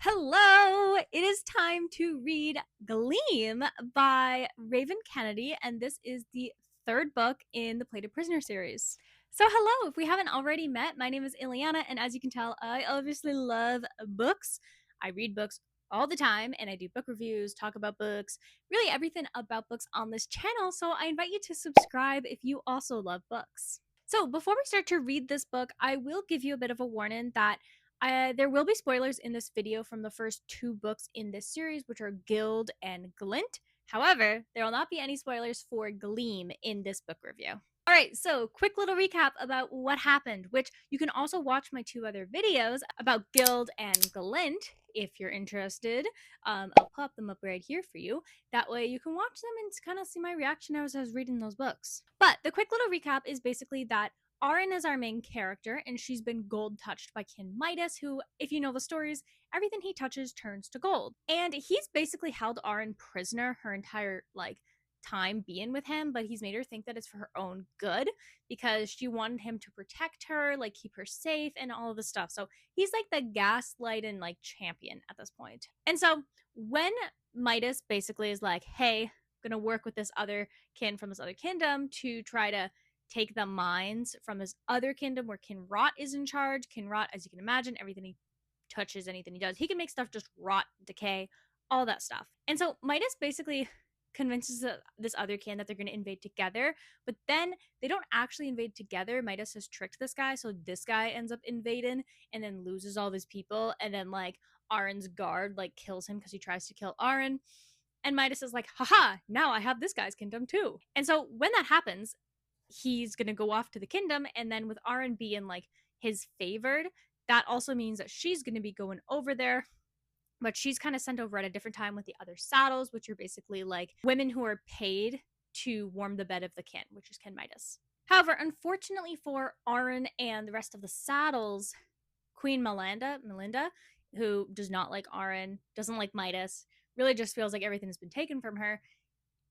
Hello! It is time to read Gleam by Raven Kennedy, and this is the third book in the Plated Prisoner series. So, hello! If we haven't already met, my name is Ileana, and as you can tell, I obviously love books. I read books all the time, and I do book reviews, talk about books, really everything about books on this channel, so I invite you to subscribe if you also love books. So, before we start to read this book, I will give you a bit of a warning that there will be spoilers in this video from the first two books in this series, which are Guild and Glint. However, there will not be any spoilers for Gleam in this book review. All right, so quick little recap about what happened, which you can also watch my two other videos about Guild and Glint if you're interested. I'll pop them up right here for you. That way you can watch them and kind of see my reaction as I was reading those books. But the quick little recap is basically that Arin is our main character, and she's been gold touched by King Midas, who, if you know the stories, everything he touches turns to gold. And he's basically held Arin prisoner her entire, time being with him, but he's made her think that it's for her own good because she wanted him to protect her, keep her safe, and all of this stuff. So he's like the gaslighting, champion at this point. And so when Midas basically is like, hey, I'm gonna work with this other kin from this other kingdom to try to take the mines from this other kingdom where Kinrot is in charge. Kinrot, as you can imagine, everything he touches, anything he does, he can make stuff just rot, decay, all that stuff. And so Midas basically convinces this other kin that they're going to invade together, but then they don't actually invade together. Midas has tricked this guy, so this guy ends up invading and then loses all of his people, and then Arin's guard kills him because he tries to kill Arin. And Midas is like, haha, now I have this guy's kingdom too. And so when that happens, he's going to go off to the kingdom, and then with Arin being his favored, that also means that she's going to be going over there, but she's kind of sent over at a different time with the other saddles, which are basically women who are paid to warm the bed of the kin, which is Kin Midas. However, unfortunately for Arin and the rest of the saddles, Queen Melinda, who does not like Arin, doesn't like Midas, really just feels like everything has been taken from her,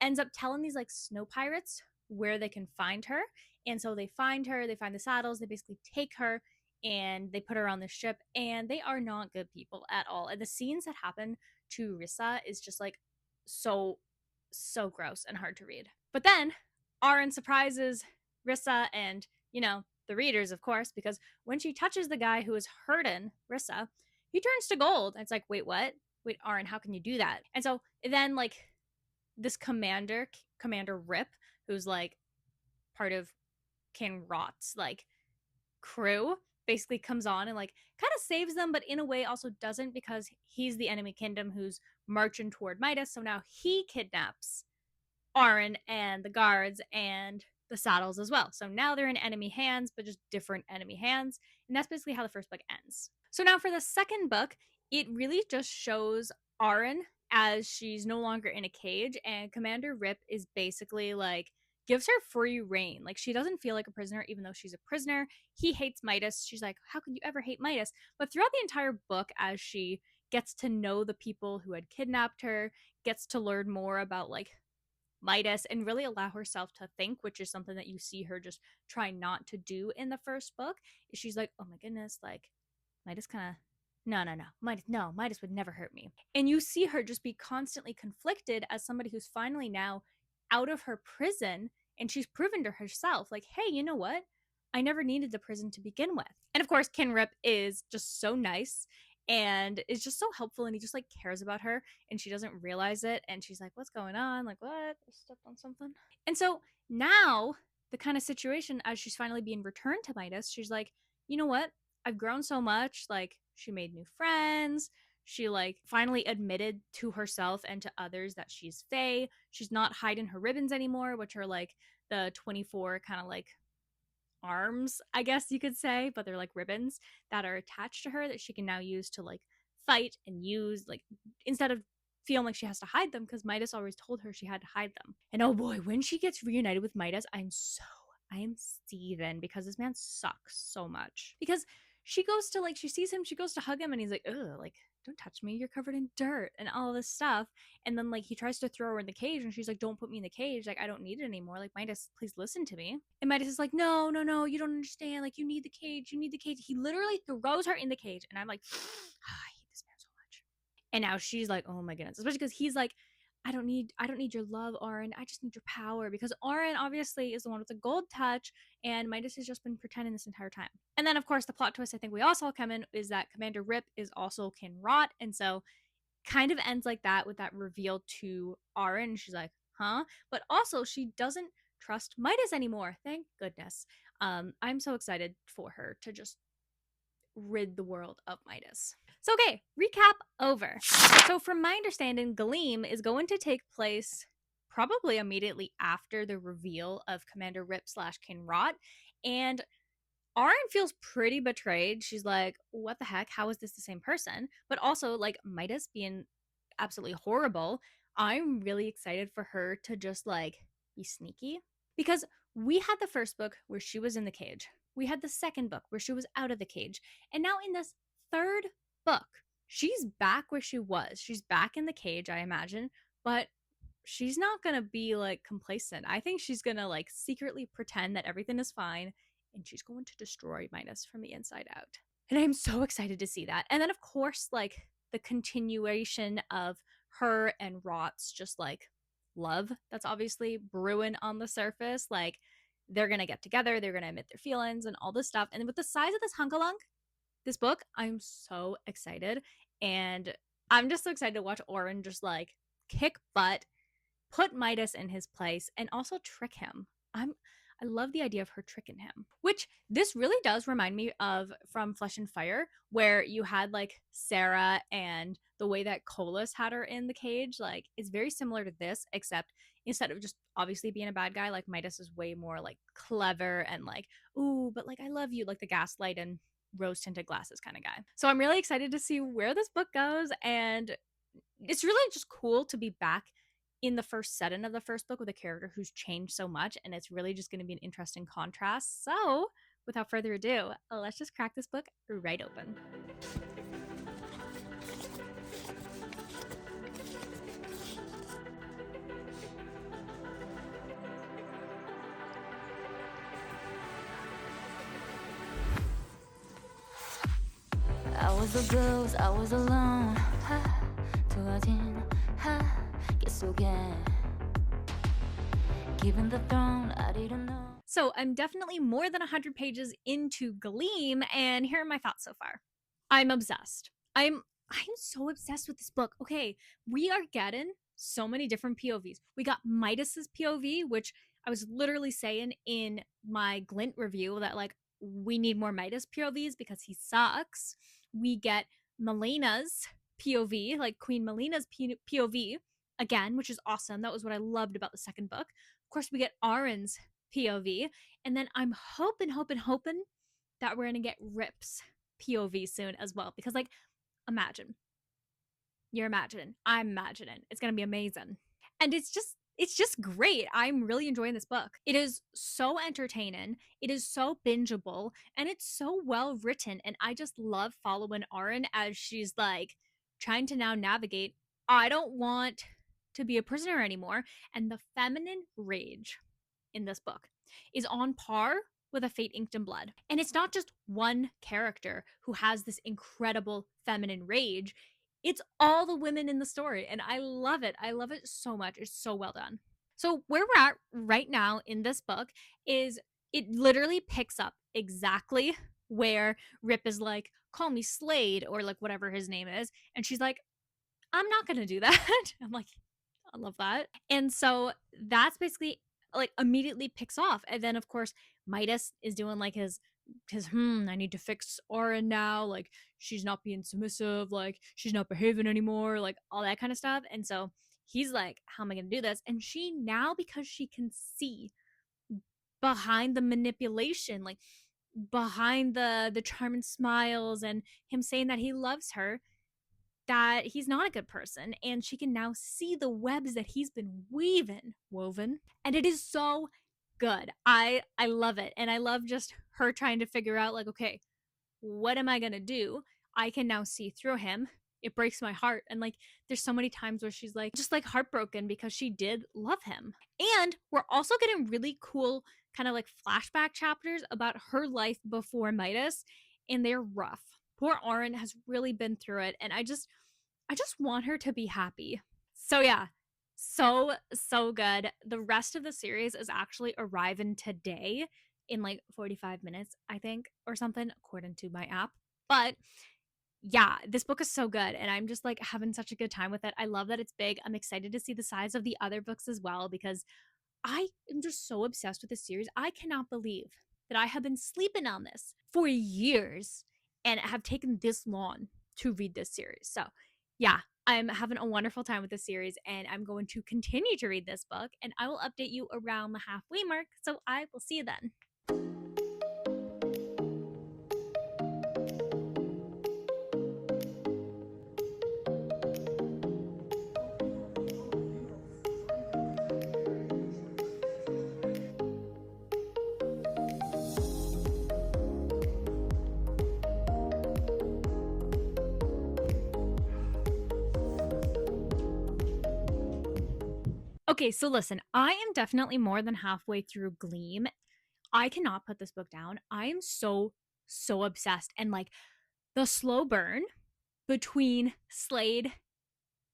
ends up telling these snow pirates where they can find her. And so they find her, they find the saddles, they basically take her and they put her on the ship, and they are not good people at all. And the scenes that happen to Rissa is just so gross and hard to read. But then Arin surprises Rissa and, the readers, of course, because when she touches the guy who is hurting Rissa, he turns to gold. And it's like, wait, what? Wait, Arin, how can you do that? And so then this commander Rip, who's part of King Rot's crew, basically comes on and kind of saves them, but in a way also doesn't, because he's the enemy kingdom who's marching toward Midas. So now he kidnaps Arin and the guards and the saddles as well. So now they're in enemy hands, but just different enemy hands. And that's basically how the first book ends. So now for the second book, it really just shows Arin as she's no longer in a cage, and Commander Rip is basically gives her free reign. She doesn't feel like a prisoner, even though she's a prisoner. He hates Midas. She's like, how could you ever hate Midas? But throughout the entire book, as she gets to know the people who had kidnapped her, gets to learn more about Midas, and really allow herself to think, which is something that you see her just try not to do in the first book. She's like, oh my goodness, Midas kind of, Midas would never hurt me. And you see her just be constantly conflicted as somebody who's finally now out of her prison, and she's proven to herself, hey, you know what? I never needed the prison to begin with. And of course, Ken Rip is just so nice and is just so helpful, and he just cares about her, and she doesn't realize it, and she's like, what's going on? What? I stepped on something. And so now the kind of situation, as she's finally being returned to Midas, she's like, you know what? I've grown so much. She made new friends. She finally admitted to herself and to others that she's Fae. She's not hiding her ribbons anymore, which are the 24 kind of arms, I guess you could say, but they're ribbons that are attached to her that she can now use to fight and use, instead of feeling like she has to hide them, because Midas always told her she had to hide them. And oh boy, when she gets reunited with Midas, I am seething, because this man sucks so much. Because she goes to she sees him, she goes to hug him, and he's like, ugh, don't touch me, you're covered in dirt and all this stuff. And then he tries to throw her in the cage, and she's like, don't put me in the cage, I don't need it anymore, Midas, please listen to me. And Midas is like, no, you don't understand, you need the cage, he literally throws her in the cage, and I'm like, I hate this man so much. And now she's like, oh my goodness, especially because he's like, I don't need your love, Auron. I just need your power, because Auron obviously is the one with the gold touch, and Midas has just been pretending this entire time. And then of course the plot twist I think we all saw coming is that Commander Rip is also Kinrot, and so kind of ends like that with that reveal to Auron. She's like, huh? But also she doesn't trust Midas anymore. Thank goodness. I'm so excited for her to just rid the world of Midas. So, okay, recap over. So, from my understanding, Gleam is going to take place probably immediately after the reveal of Commander Rip slash Kinrot. And Auron feels pretty betrayed. She's like, what the heck? How is this the same person? But also, like, Midas being absolutely horrible, I'm really excited for her to just, like, be sneaky. Because we had the first book where she was in the cage. We had the second book where she was out of the cage. And now in this third book, she's back where she was. She's back in the cage, I imagine. But she's not going to be, like, complacent. I think she's going to, like, secretly pretend that everything is fine, and she's going to destroy Midas from the inside out. And I'm so excited to see that. And then, of course, like, the continuation of her and Rot's just, like, love that's obviously brewing on the surface. Like, they're going to get together, they're going to admit their feelings and all this stuff. And with the size of this hunkalunk, this book, I'm so excited. And I'm just so excited to watch Auron just, like, kick butt, put Midas in his place, and also trick him. I love the idea of her tricking him, which this really does remind me of from Flesh and Fire, where you had like Sarah, and the way that Colas had her in the cage, like, is very similar to this, except instead of just obviously being a bad guy, like, Midas is way more like clever and like, ooh, but like, I love you, like the gaslight and rose tinted glasses kind of guy. So I'm really excited to see where this book goes, and it's really just cool to be back in the first setting of the first book with a character who's changed so much, and it's really just going to be an interesting contrast. So, without further ado, let's just crack this book right open. I was a ghost, I was alone. 두어진 계속해. Given the throne, I didn't know. So, I'm definitely more than 100 pages into Gleam, and here are my thoughts so far. I'm obsessed. I'm so obsessed with this book. Okay, we are getting so many different POVs. We got Midas's POV, which I was literally saying in my Glint review that, like, we need more Midas POVs because he sucks. We get Melena's POV, like Queen Melena's POV again, which is awesome. That was what I loved about the second book. Of course, we get Auron's POV, and then I'm hoping that we're gonna get Rip's POV soon as well, because, like, imagine, you're imagining, I'm imagining, it's gonna be amazing. And it's just great. I'm really enjoying this book. It is so entertaining, it is so bingeable, and it's so well written. And I just love following Auron as she's like trying to now navigate, I don't want to be a prisoner anymore. And the feminine rage in this book is on par with A Fate Inked in Blood. And it's not just one character who has this incredible feminine rage, it's all the women in the story. And I love it. I love it so much. It's so well done. So, where we're at right now in this book is it literally picks up exactly where Rip is like, call me Slade, or like whatever his name is. And she's like, I'm not going to do that. I'm like, I love that. And so that's basically like immediately picks off. And then of course Midas is doing like his I need to fix Auron now, like she's not being submissive, like she's not behaving anymore, like all that kind of stuff. And so he's like, how am I going to do this? And she now, because she can see behind the manipulation, like behind the charm and smiles and him saying that he loves her, that he's not a good person, and she can now see the webs that he's been woven, and it is so good. I love it, and I love just her trying to figure out, like, okay, what am I gonna do? I can now see through him. It breaks my heart, and like there's so many times where she's like just like heartbroken because she did love him. And we're also getting really cool kind of like flashback chapters about her life before Midas, and they're rough. Poor Auron has really been through it, and I I just want her to be happy. So yeah, so good. The rest of the series is actually arriving today in like 45 minutes, I think, or something, according to my app. But yeah, this book is so good, and I'm just like having such a good time with it. I love that it's big. I'm excited to see the size of the other books as well because I am just so obsessed with this series. I cannot believe that I have been sleeping on this for years and have taken this long to read this series. So, yeah, I'm having a wonderful time with this series, and I'm going to continue to read this book, and I will update you around the halfway mark. So, I will see you then. Okay, so listen, I am definitely more than halfway through Gleam. I cannot put this book down. I am so obsessed. And like the slow burn between Slade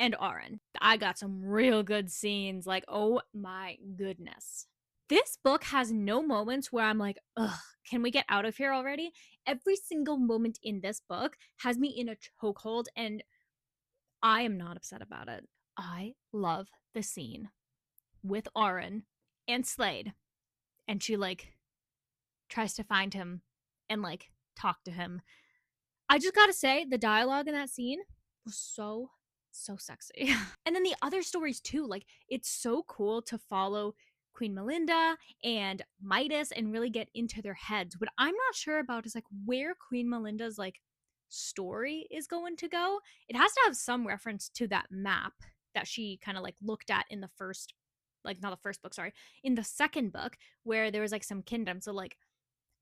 and Aaron. I got some real good scenes. Like, oh my goodness. This book has no moments where I'm like, ugh, can we get out of here already? Every single moment in this book has me in a chokehold, and I am not upset about it. I love the scene with Aaron and Slade, and she like tries to find him and like talk to him. I just gotta say, the dialogue in that scene was so sexy. And then the other stories too, like it's so cool to follow Queen Melinda and Midas and really get into their heads. What I'm not sure about is like where Queen Melinda's like story is going to go. It has to have some reference to that map that she kind of like looked at in the first, like not the first book, sorry, in the second book where there was like some kingdom. So like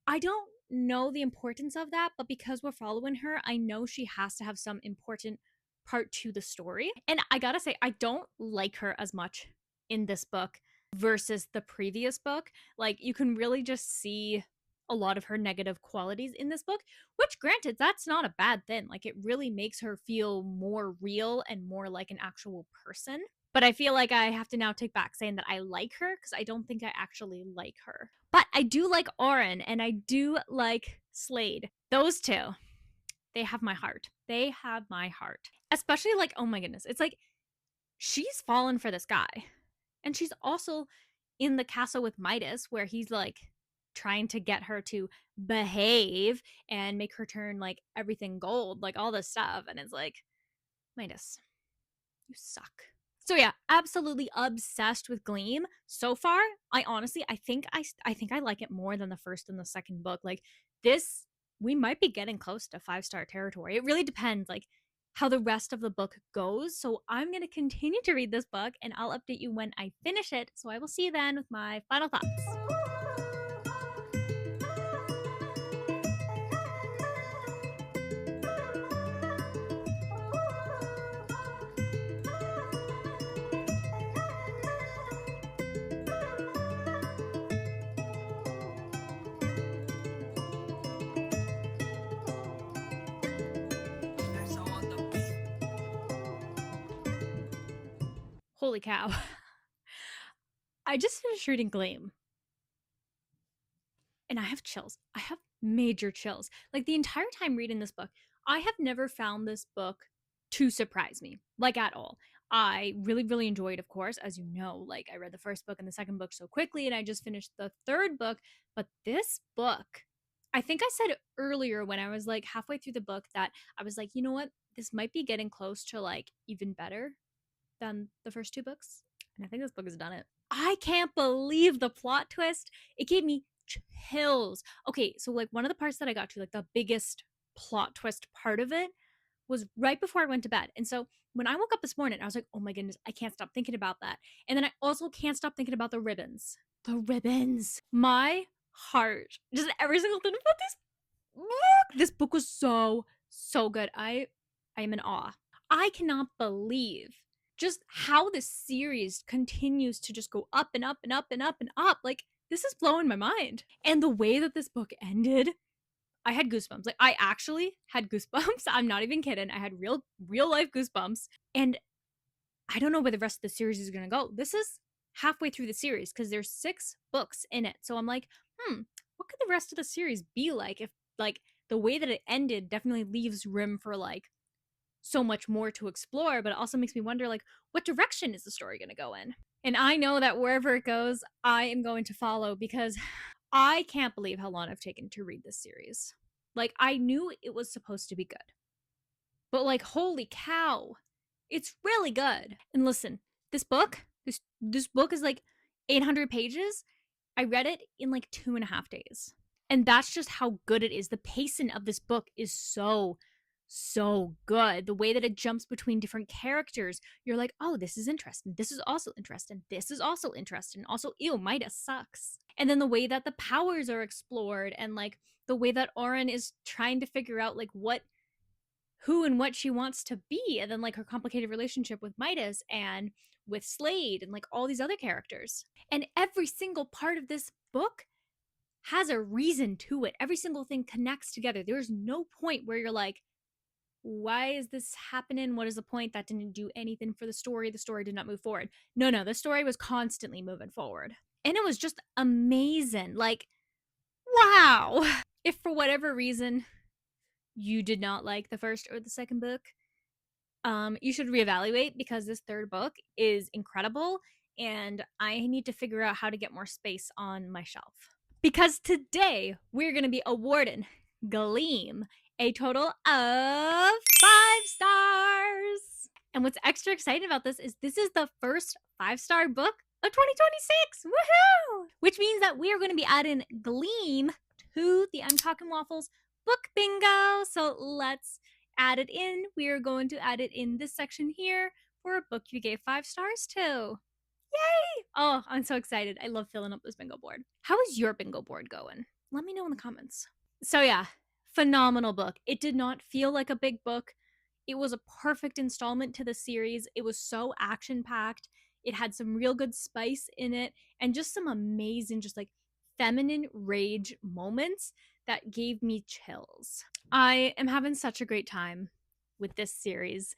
I don't know the importance of that, but because we're following her, I know she has to have some important part to the story. And I gotta say, I don't like her as much in this book versus the previous book. Like, you can really just see a lot of her negative qualities in this book, which, granted, that's not a bad thing. Like, it really makes her feel more real and more like an actual person. But I feel like I have to now take back saying that I like her because I don't think I actually like her. But I do like Oren and I do like Slade. Those two, they have my heart. They have my heart. Especially like, oh my goodness, it's like she's fallen for this guy. And she's also in the castle with Midas where he's like trying to get her to behave and make her turn like everything gold, like all this stuff. And it's like, Midas, you suck. So yeah, absolutely obsessed with Gleam so far. I think I like it more than the first and the second book. Like this, we might be getting close to 5-star territory. It really depends like how the rest of the book goes. So I'm going to continue to read this book and I'll update you when I finish it. So I will see you then with my final thoughts. Holy cow. I just finished reading Gleam and I have chills. I have major chills. Like the entire time reading this book, I have never found this book to surprise me, like at all. I really enjoyed, of course, as you know, like I read the first book and the second book so quickly, and I just finished the third book. But this book, I think I said earlier when I was like halfway through the book that I was like, you know what? This might be getting close to like even better than the first two books. And I think this book has done it. I can't believe the plot twist. It gave me chills. Okay, so like one of the parts that I got to, like the biggest plot twist part of it, was right before I went to bed. And so when I woke up this morning, I was like, oh my goodness, I can't stop thinking about that. And then I also can't stop thinking about the ribbons. The ribbons. My heart, just every single thing about this book. This book was so good. I am in awe. I cannot believe just how this series continues to just go up and up and up and up and up. Like, this is blowing my mind. And the way that this book ended, I had goosebumps. Like, I actually had goosebumps. I'm not even kidding. I had real life goosebumps. And I don't know where the rest of the series is going to go. This is halfway through the series because there's 6 books in it. So I'm like, what could the rest of the series be like if, like, the way that it ended definitely leaves room for, like, so much more to explore, but it also makes me wonder, like, what direction is the story going to go in? And I know that wherever it goes, I am going to follow because I can't believe how long I've taken to read this series. Like, I knew it was supposed to be good, but, like, holy cow, it's really good. And listen, this book is like 800 pages. I read it in like 2.5 days. And that's just how good it is. The pacing of this book is so good. The way that it jumps between different characters, you're like, oh, this is interesting. This is also interesting. This is also interesting. Also, ew, Midas sucks. And then the way that the powers are explored, and like the way that Auron is trying to figure out like who and what she wants to be, and then like her complicated relationship with Midas and with Slade and like all these other characters. And every single part of this book has a reason to it. Every single thing connects together. There's no point where you're like, why is this happening? What is the point? That didn't do anything for the story. The story did not move forward. No, the story was constantly moving forward. And it was just amazing. Like, wow. If for whatever reason you did not like the first or the second book, you should reevaluate because this third book is incredible and I need to figure out how to get more space on my shelf. Because today we're going to be awarding Gleam a total of 5 stars. And what's extra exciting about this is the first 5-star book of 2026. Woohoo! Which means that we are going to be adding Gleam to the I'm Talking Waffles book bingo. So let's add it in. We are going to add it in this section here for a book you gave 5 stars to. Yay! Oh, I'm so excited. I love filling up this bingo board. How is your bingo board going? Let me know in the comments. So yeah, phenomenal book. It did not feel like a big book. It was a perfect installment to the series. It was so action-packed. It had some real good spice in it and just some amazing, just like feminine rage moments that gave me chills. I am having such a great time with this series.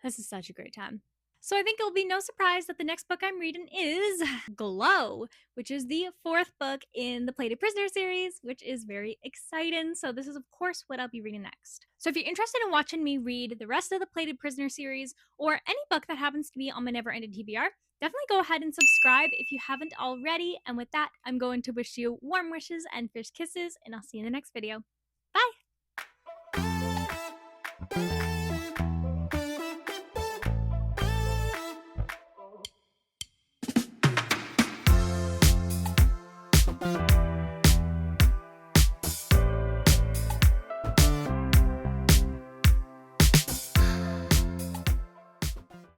This is such a great time. So I think it'll be no surprise that the next book I'm reading is Glow, which is the 4th book in the Plated Prisoner series, which is very exciting. So this is, of course, what I'll be reading next. So if you're interested in watching me read the rest of the Plated Prisoner series or any book that happens to be on my never-ending TBR, definitely go ahead and subscribe if you haven't already. And with that, I'm going to wish you warm wishes and fish kisses, and I'll see you in the next video. Bye!